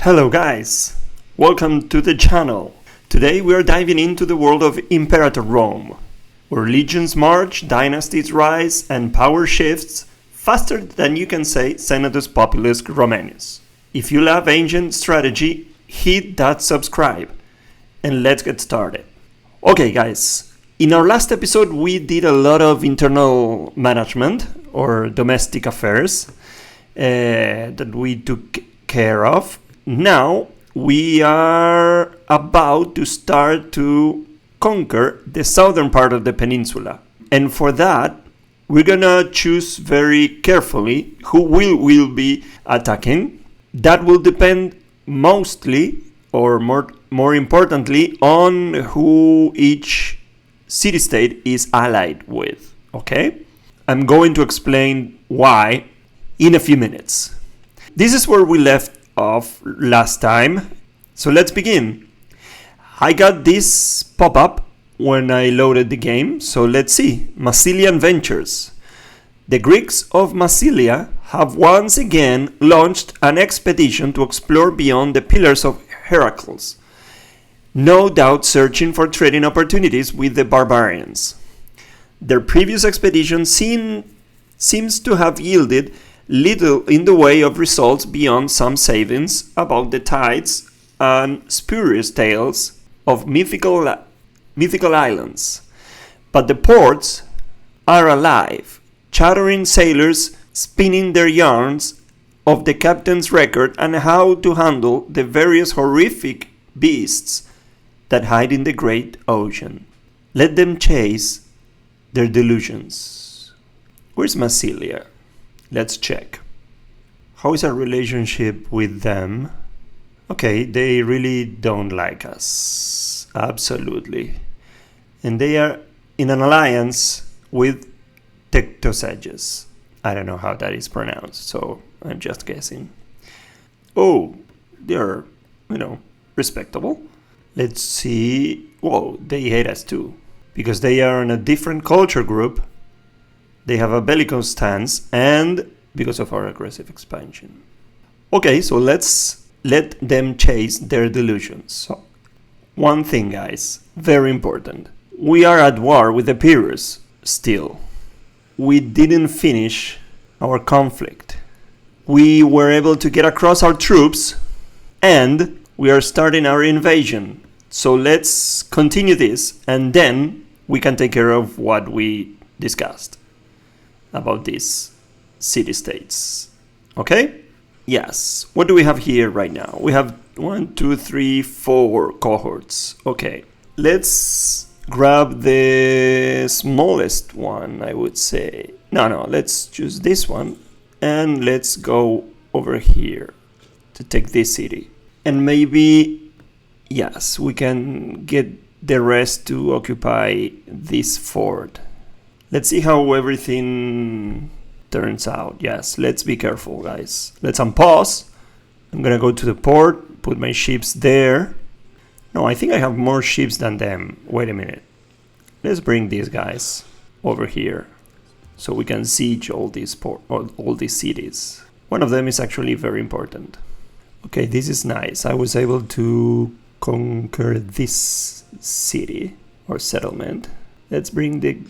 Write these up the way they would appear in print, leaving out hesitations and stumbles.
Hello guys, welcome to the channel. Today we are diving into the world of Imperator Rome, where legions march, dynasties rise, and power shifts faster than you can say Senatus Populus Romanus. If you love ancient strategy, hit that subscribe, and let's get started. Okay guys, in our last episode we did a lot of internal management or domestic affairs that we took care of. Now we are about to start to conquer the southern part of the peninsula, and for that we're gonna choose very carefully who will be attacking. That will depend mostly or more importantly on who each city-state is allied with. Okay, I'm going to explain why in a few minutes. This is where we left off last time, so let's begin. I got this pop-up when I loaded the game, so let's see. Massilian Ventures. The Greeks of Massilia have once again launched an expedition to explore beyond the Pillars of Heracles, no doubt searching for trading opportunities with the barbarians. Their previous expedition seems to have yielded little in the way of results beyond some savings about the tides and spurious tales of mythical islands. But the ports are alive, chattering sailors spinning their yarns of the captain's record and how to handle the various horrific beasts that hide in the great ocean. Let them chase their delusions. Where's Massilia? Let's check. How is our relationship with them? Okay, they really don't like us. Absolutely. And they are in an alliance with Tectosages. I don't know how that is pronounced, so I'm just guessing. Oh, they're, respectable. Let's see. Whoa, they hate us too. Because they are in a different culture group. They have a bellicose stance, and because of our aggressive expansion. Okay, so let's let them chase their delusions. So, one thing, guys, very important. We are at war with Epirus still. We didn't finish our conflict. We were able to get across our troops, and we are starting our invasion. So let's continue this, and then we can take care of what we discussed about these city-states. Okay? Yes. What do we have here right now? We have 1, 2, 3, 4 cohorts. Okay. Let's grab the smallest one, I would say. No, let's choose this one. And let's go over here to take this city. And maybe, yes, we can get the rest to occupy this fort. Let's see how everything turns out. Yes, let's be careful, guys. Let's unpause. I'm gonna go to the port, put my ships there. No, I think I have more ships than them. Wait a minute. Let's bring these guys over here so we can siege all these cities. One of them is actually very important. Okay, this is nice. I was able to conquer this city or settlement. Let's bring the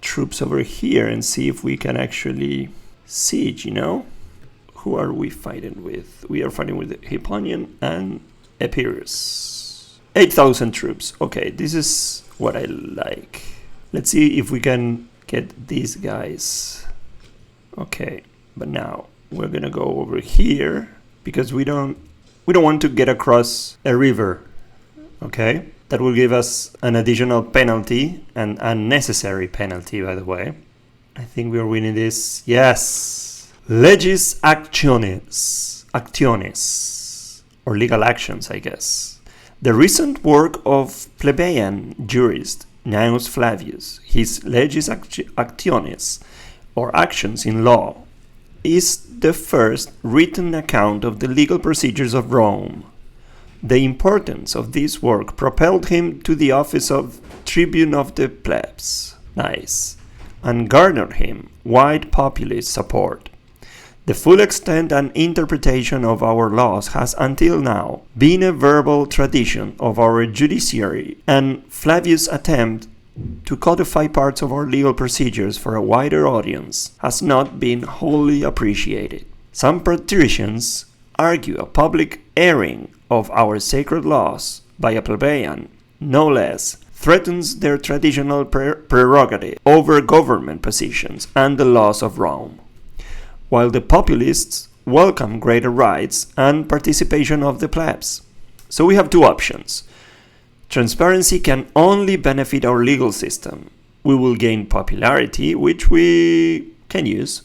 troops over here and see if we can actually siege, Who are we fighting with? We are fighting with Pelignia and Epirus. 8,000 troops. Okay, this is what I like. Let's see if we can get these guys. Okay, but now we're gonna go over here because we don't want to get across a river. Okay? That will give us an additional penalty, an unnecessary penalty, by the way. I think we are winning this. Yes! Legis Actionis, or legal actions, I guess. The recent work of plebeian jurist Gnaeus Flavius, his Legis Actionis, or actions in law, is the first written account of the legal procedures of Rome. The importance of this work propelled him to the office of Tribune of the Plebs. Nice. And garnered him wide populist support. The full extent and interpretation of our laws has until now been a verbal tradition of our judiciary, and Flavius' attempt to codify parts of our legal procedures for a wider audience has not been wholly appreciated. Some patricians argue a public airing of our sacred laws by a plebeian, no less, threatens their traditional prerogative over government positions and the laws of Rome, while the populists welcome greater rights and participation of the plebs. So we have two options. Transparency can only benefit our legal system. We will gain popularity, which we can use.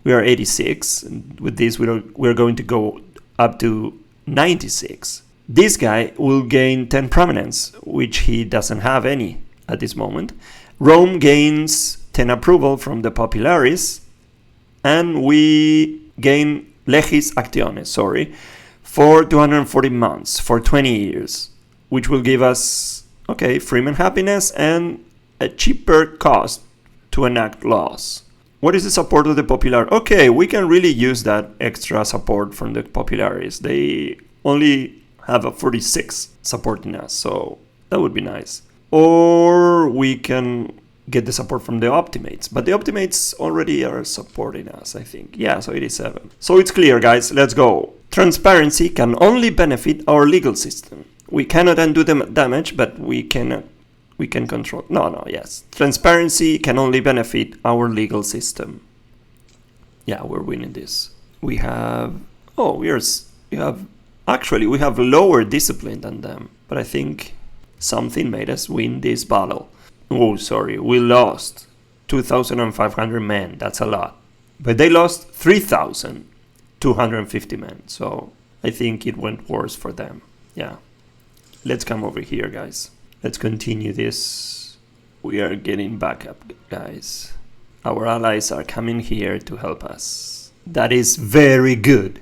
We are 86, and with this we're going to go up to 96. This guy will gain 10 prominence, which he doesn't have any at this moment. Rome gains 10 approval from the popularis, and we gain Legis Actionis, for 240 months, for 20 years, which will give us, freedom, happiness, and a cheaper cost to enact laws. What is the support of the popular? Okay, we can really use that extra support from the popularis. They only have a 46 supporting us, so that would be nice. Or we can get the support from the optimates, but the optimates already are supporting us, I think. Yeah, so 87. So it's clear, guys, let's go. Transparency can only benefit our legal system. We cannot undo the damage, but we can control. Yes. Transparency can only benefit our legal system. Yeah, we're winning this. We have lower discipline than them, but I think something made us win this battle. Oh, sorry, we lost 2,500 men, that's a lot. But they lost 3,250 men, so I think it went worse for them. Yeah. Let's come over here, guys. Let's continue this. We are getting backup, guys. Our allies are coming here to help us. That is very good.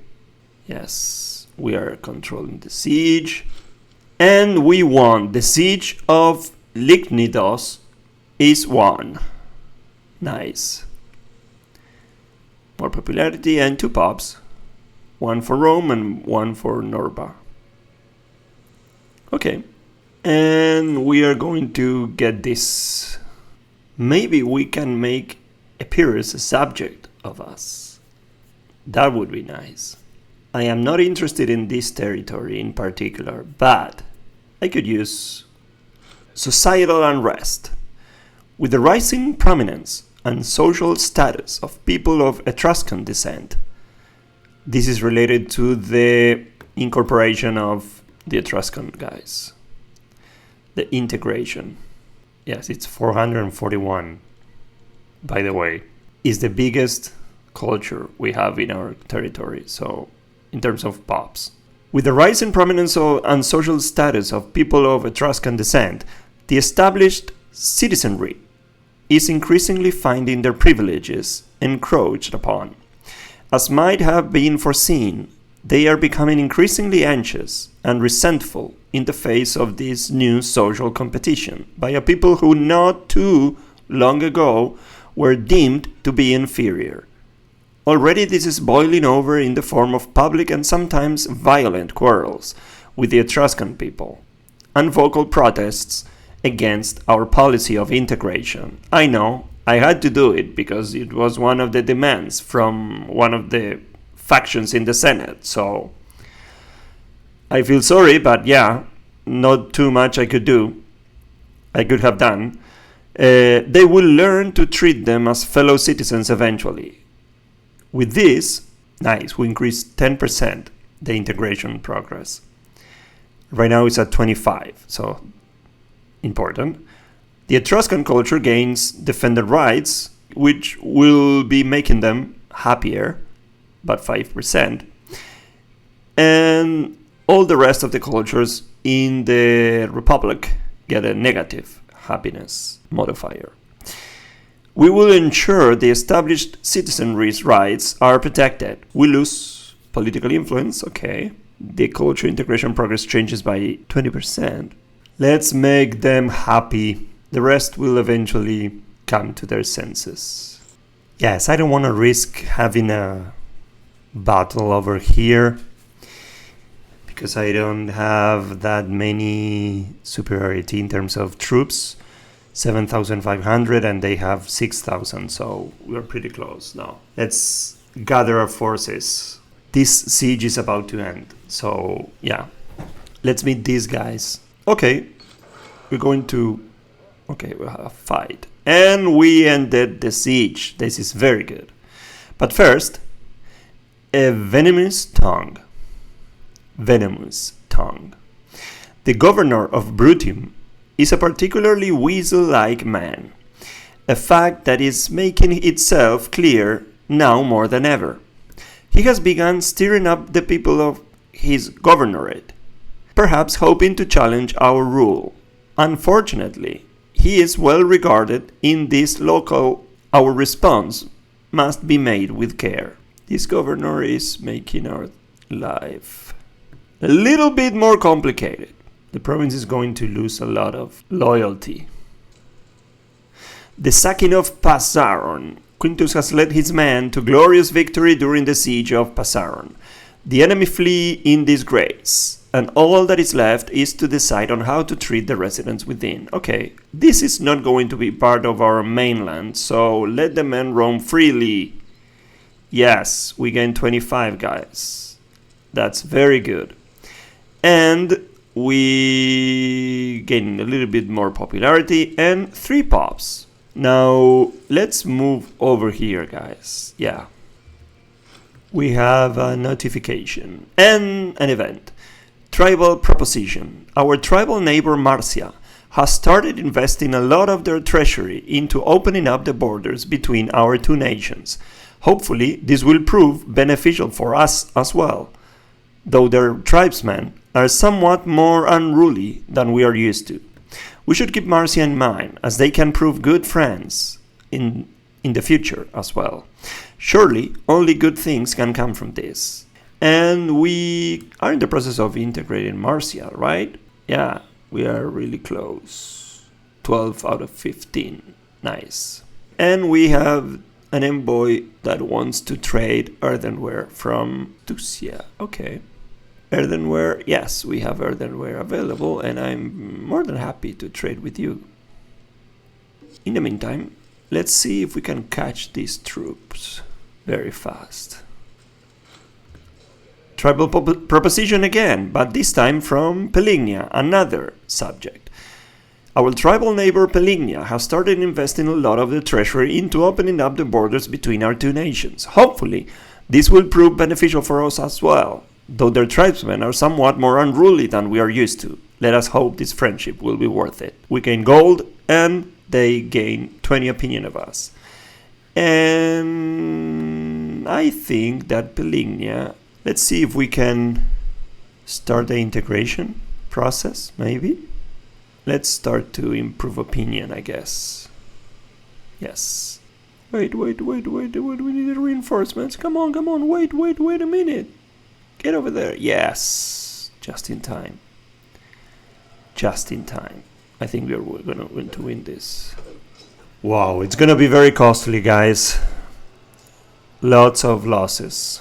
Yes, we are controlling the siege. And we won. The siege of Lignidos is won. Nice. More popularity and 2 pops. 1 for Rome and 1 for Norba. Okay. And we are going to get this. Maybe we can make Epirus a subject of us. That would be nice. I am not interested in this territory in particular, but I could use societal unrest. With the rising prominence and social status of people of Etruscan descent, this is related to the incorporation of the Etruscan guys. The integration. Yes, it's 441, by the way. Is the biggest culture we have in our territory, so in terms of pops. With the rise in prominence and social status of people of Etruscan descent, the established citizenry is increasingly finding their privileges encroached upon. As might have been foreseen, they are becoming increasingly anxious and resentful in the face of this new social competition by a people who not too long ago were deemed to be inferior. Already this is boiling over in the form of public and sometimes violent quarrels with the Etruscan people, and vocal protests against our policy of integration. I know, I had to do it because it was one of the demands from one of the factions in the Senate, so I feel sorry, but yeah, not too much I could have done. They will learn to treat them as fellow citizens eventually. With this, nice, we increased 10% the integration progress. Right now it's at 25, so important. The Etruscan culture gains defended rights, which will be making them happier, about 5%. And all the rest of the cultures in the Republic get a negative happiness modifier. We will ensure the established citizenry's rights are protected. We lose political influence, okay. The culture integration progress changes by 20%. Let's make them happy. The rest will eventually come to their senses. Yes, I don't want to risk having a battle over here because I don't have that many superiority in terms of troops. 7,500 and they have 6,000, so we're pretty close now. Let's gather our forces. This siege is about to end, so yeah. Let's meet these guys. Okay, we're going to... Okay, we'll have a fight. And we ended the siege. This is very good. But first, a venomous tongue. Venomous tongue. The governor of Brutium is a particularly weasel-like man, a fact that is making itself clear now more than ever. He has begun stirring up the people of his governorate, perhaps hoping to challenge our rule. Unfortunately, he is well regarded in this local. Our response must be made with care. This governor is making our life a little bit more complicated. The province is going to lose a lot of loyalty. The sacking of Passaron. Quintus has led his men to glorious victory during the siege of Passaron. The enemy flee in disgrace, and all that is left is to decide on how to treat the residents within. Okay, this is not going to be part of our mainland, so let the men roam freely. Yes, we gain 25 guys. That's very good. And we gain a little bit more popularity and 3 pops. Now let's move over here, guys. Yeah, we have a notification and an event. Tribal proposition. Our tribal neighbor Marcia has started investing a lot of their treasury into opening up the borders between our 2 nations. Hopefully this will prove beneficial for us as well, though their tribesmen are somewhat more unruly than we are used to. We should keep Marsia in mind, as they can prove good friends in the future as well. Surely, only good things can come from this. And we are in the process of integrating Marsia, right? Yeah, we are really close. 12 out of 15. Nice. And we have an envoy that wants to trade earthenware from Tusia. Okay. Earthenware, yes, we have earthenware available, and I'm more than happy to trade with you. In the meantime, let's see if we can catch these troops very fast. Tribal proposition again, but this time from Pelignia, another subject. Our tribal neighbor Pelignia has started investing a lot of the treasury into opening up the borders between our 2 nations. Hopefully, this will prove beneficial for us as well, though their tribesmen are somewhat more unruly than we are used to. Let us hope this friendship will be worth it. We gain gold, and they gain 20 opinion of us. And I think that Pelignia... Let's see if we can start the integration process, maybe. Let's start to improve opinion, I guess. Yes. Wait, we need reinforcements. Come on, wait a minute. Get over there. Yes, just in time. Just in time. I think we're going to win this. Wow, it's going to be very costly, guys. Lots of losses.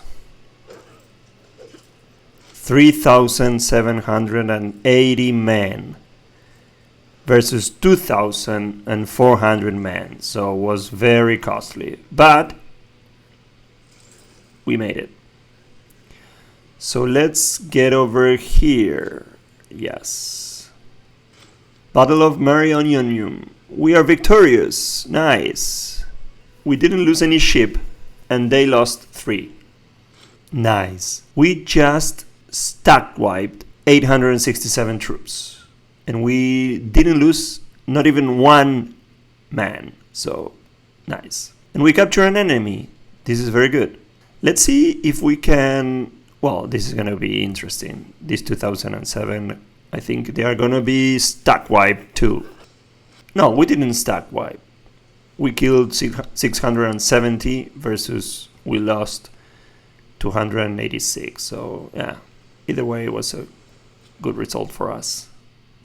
3,780 men versus 2,400 men, so it was very costly, but we made it. So let's get over here. Yes. Battle of Marionium. We are victorious. Nice. We didn't lose any ship, and they lost 3. Nice. We just stack wiped 867 troops, and we didn't lose not even 1 man, so nice. And we capture an enemy. This is very good. Let's see if we can... Well, this is gonna be interesting. This 2007, I think they are gonna be stack wiped too. No, we didn't stack wipe. We killed 670 versus we lost 286, so yeah. Either way, it was a good result for us.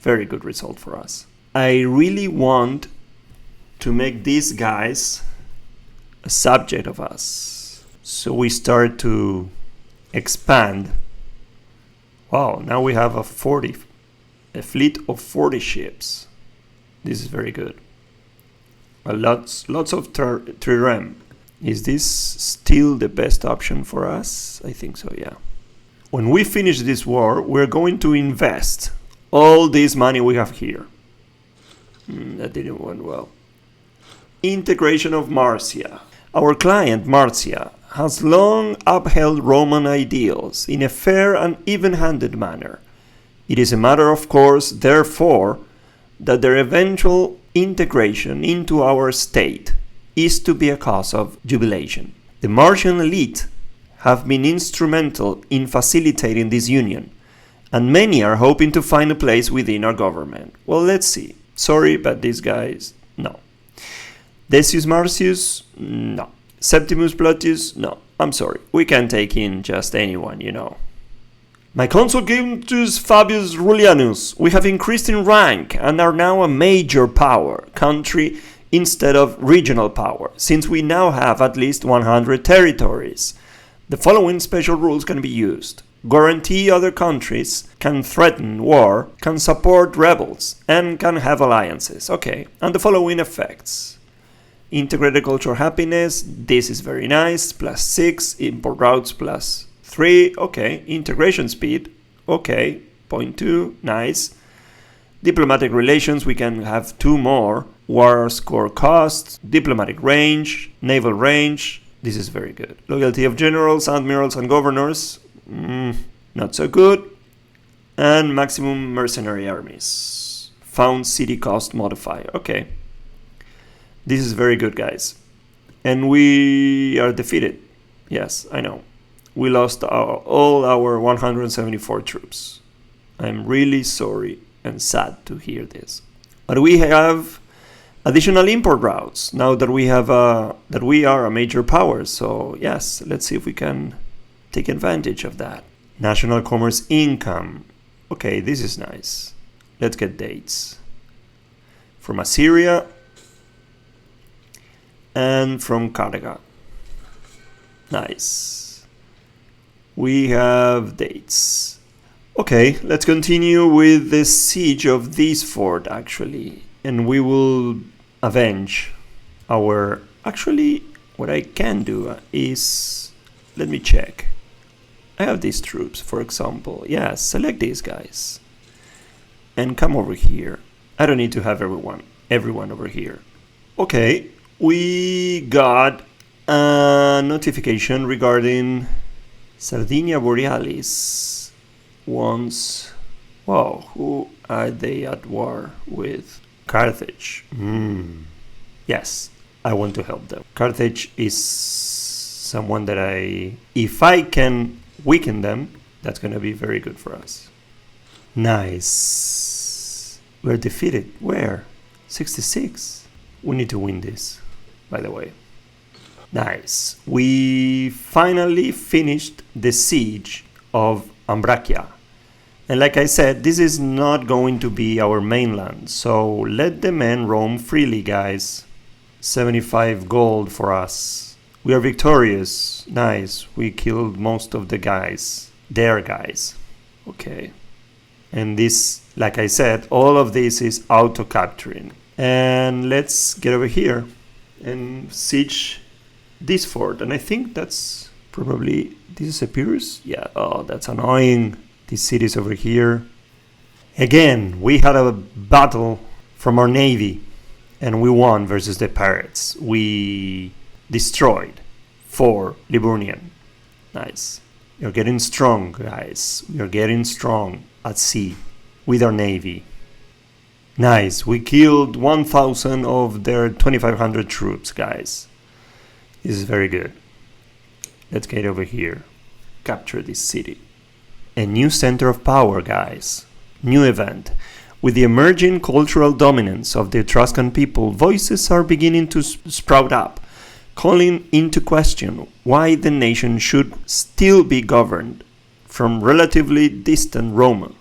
Very good result for us. I really want to make these guys a subject of us. So we start to expand. Wow, now we have a fleet of 40 ships. This is very good. Lots of trireme. Is this still the best option for us? I think so, yeah. When we finish this war, we're going to invest all this money we have here. That didn't went well. Integration of Marcia. Our client, Marcia, has long upheld Roman ideals in a fair and even-handed manner. It is a matter of course, therefore, that their eventual integration into our state is to be a cause of jubilation. The Martian elite have been instrumental in facilitating this union, and many are hoping to find a place within our government. Well, let's see. Sorry, but these guys, no. Decius Marcius, no. Septimus Plotius, no. I'm sorry. We can't take in just anyone, you know. My consul Quintus Fabius Rullianus, we have increased in rank and are now a major power country instead of regional power, since we now have at least 100 territories. The following special rules can be used. Guarantee other countries, can threaten war, can support rebels, and can have alliances. Okay, and the following effects. Integrated cultural happiness, this is very nice, +6, import routes +3, okay, integration speed, okay, 0.2, nice. Diplomatic relations, we can have 2 more. War score cost, diplomatic range, naval range, this is very good. Loyalty of generals, admirals, and governors, not so good. And maximum mercenary armies. Found city cost modifier, okay. This is very good, guys. And we are defeated. Yes, I know. We lost all our 174 troops. I'm really sorry and sad to hear this. But we have additional import routes now that we have that we are a major power. So yes, let's see if we can take advantage of that. National commerce income. Okay, this is nice. Let's get dates. From Assyria and from Carthage. Nice. We have dates. Okay, let's continue with the siege of this fort actually. And we will avenge our... Actually, what I can do is... Let me check. I have these troops, for example. Yeah, select these guys. And come over here. I don't need to have everyone over here. Okay, we got a notification regarding Sardinia Borealis. Once... Wow, who are they at war with? Carthage. Yes, I want to help them. Carthage is someone that if I can weaken them, that's going to be very good for us. Nice. We're defeated. Where? 66. We need to win this, by the way. Nice. We finally finished the siege of Ambrakia. And like I said, this is not going to be our mainland, so let the men roam freely, guys. 75 gold for us. We are victorious. Nice. We killed most of the guys. Their guys. Okay. And this, like I said, all of this is auto-capturing. And let's get over here and siege this fort. And I think that's probably... This is Epirus? Yeah. Oh, that's annoying. These cities over here. Again, we had a battle from our navy and we won versus the pirates. We destroyed 4 Liburnian. Nice. You're getting strong, guys. We are getting strong at sea with our navy. Nice. We killed 1,000 of their 2,500 troops, guys. This is very good. Let's get over here. Capture this city. A new center of power, guys. New event. With the emerging cultural dominance of the Etruscan people, voices are beginning to sprout up, calling into question why the nation should still be governed from relatively distant Rome.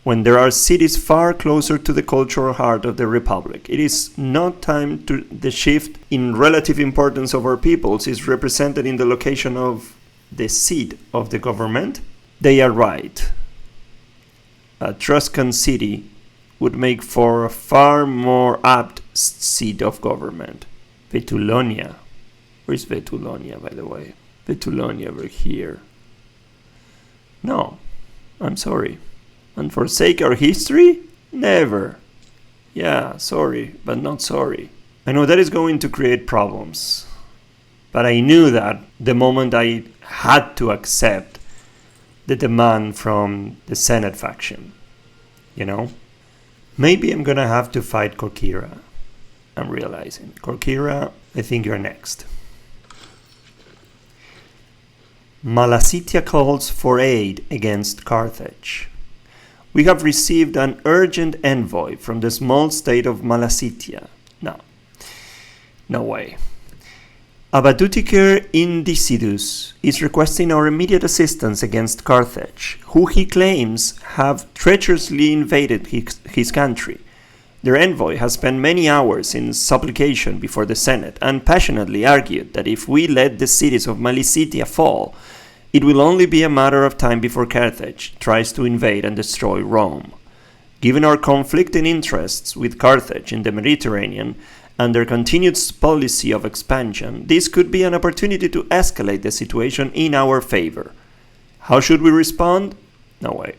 when there are cities far closer to the cultural heart of the Republic. It is not time to the shift in relative importance of our peoples is represented in the location of the seat of the government. They are right. A Etruscan city would make for a far more apt seat of government. Pelignia. Where's Pelignia, by the way? Pelignia over here. No, I'm sorry. And forsake our history? Never. Yeah, sorry, but not sorry. I know that is going to create problems. But I knew that the moment I had to accept the demand from the Senate faction. You know? Maybe I'm gonna have to fight Corkyra. I'm realizing. Corkyra, I think you're next. Massilian calls for aid against Carthage. We have received an urgent envoy from the small state of Massilian. No way. Abadutiker Indicidus is requesting our immediate assistance against Carthage, who he claims have treacherously invaded his country. Their envoy has spent many hours in supplication before the Senate and passionately argued that if we let the cities of Massilian fall, it will only be a matter of time before Carthage tries to invade and destroy Rome. Given our conflicting interests with Carthage in the Mediterranean and their continued policy of expansion, this could be an opportunity to escalate the situation in our favor. How should we respond? No way.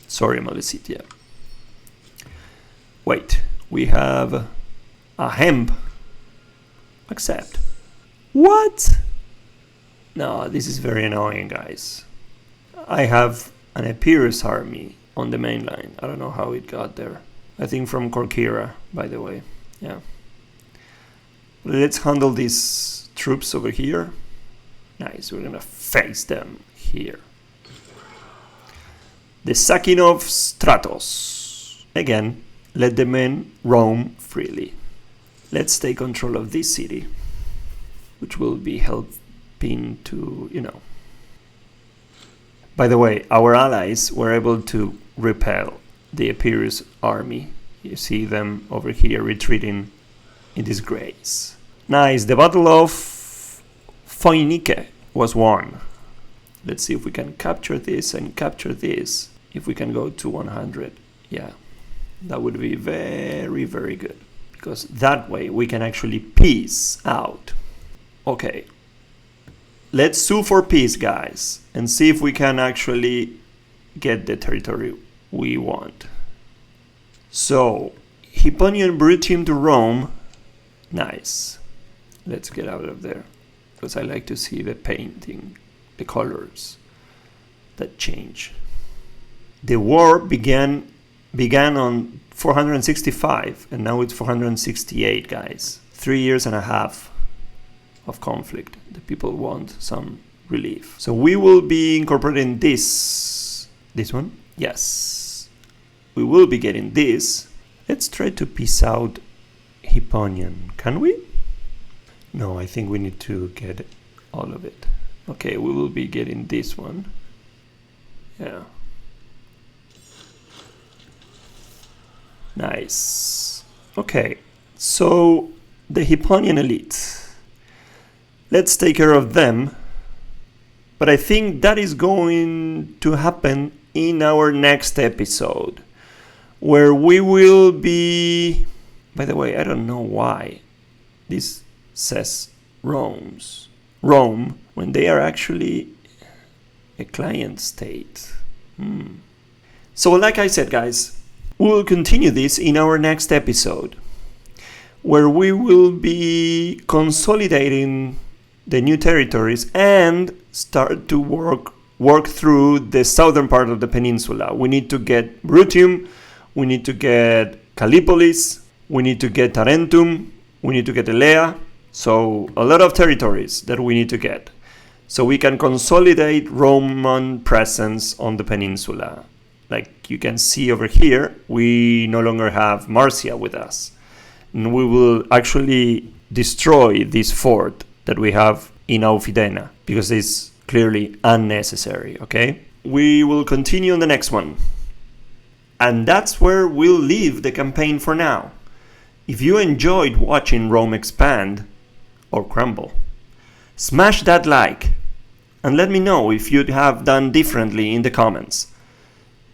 Sorry, Massilian. Wait, we have a hemp. Accept. What? No, this is very annoying, guys. I have an Epirus army on the main line. I don't know how it got there. I think from Corkyra, by the way. Yeah. Let's handle these troops over here. Nice, we're gonna face them here. The sacking of Stratos. Again, let the men roam freely. Let's take control of this city, which will be helping to, you know. By the way, our allies were able to repel the Epirus army. You see them over here retreating in disgrace. Nice, the Battle of Phoenike was won. Let's see if we can capture this and capture this. If we can go to 100, yeah, that would be very, very good. Because that way we can actually peace out. Okay, let's sue for peace, guys, and see if we can actually get the territory we want. So, Hipponian Brutium to Rome. Nice. Let's get out of there. Because I like to see the painting, the colors that change. The war began on 465 and now it's 468, guys. 3 years and a half of conflict. The people want some relief. So we will be incorporating this one. Yes. We will be getting this. Let's try to piece out Hipponian. Can we? No, I think we need to get all of it. Okay, we will be getting this one. Yeah. Nice. Okay, so the Hipponian elite. Let's take care of them. But I think that is going to happen in our next episode, where we will be... By the way, I don't know why this says Rome, when they are actually a client state. So like I said, guys, we will continue this in our next episode, where we will be consolidating the new territories and start to work through the southern part of the peninsula. We need to get Brutium, we need to get Callipolis, we need to get Tarentum, we need to get Elea. So a lot of territories that we need to get, so we can consolidate Roman presence on the peninsula. Like you can see over here, we no longer have Marcia with us. And we will actually destroy this fort that we have in Aufidena, because it's clearly unnecessary, okay? We will continue on the next one. And that's where we'll leave the campaign for now. If you enjoyed watching Rome expand, or crumble, smash that like, and let me know if you'd have done differently in the comments.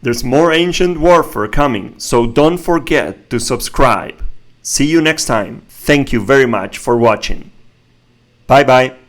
There's more ancient warfare coming, so don't forget to subscribe. See you next time. Thank you very much for watching. Bye bye.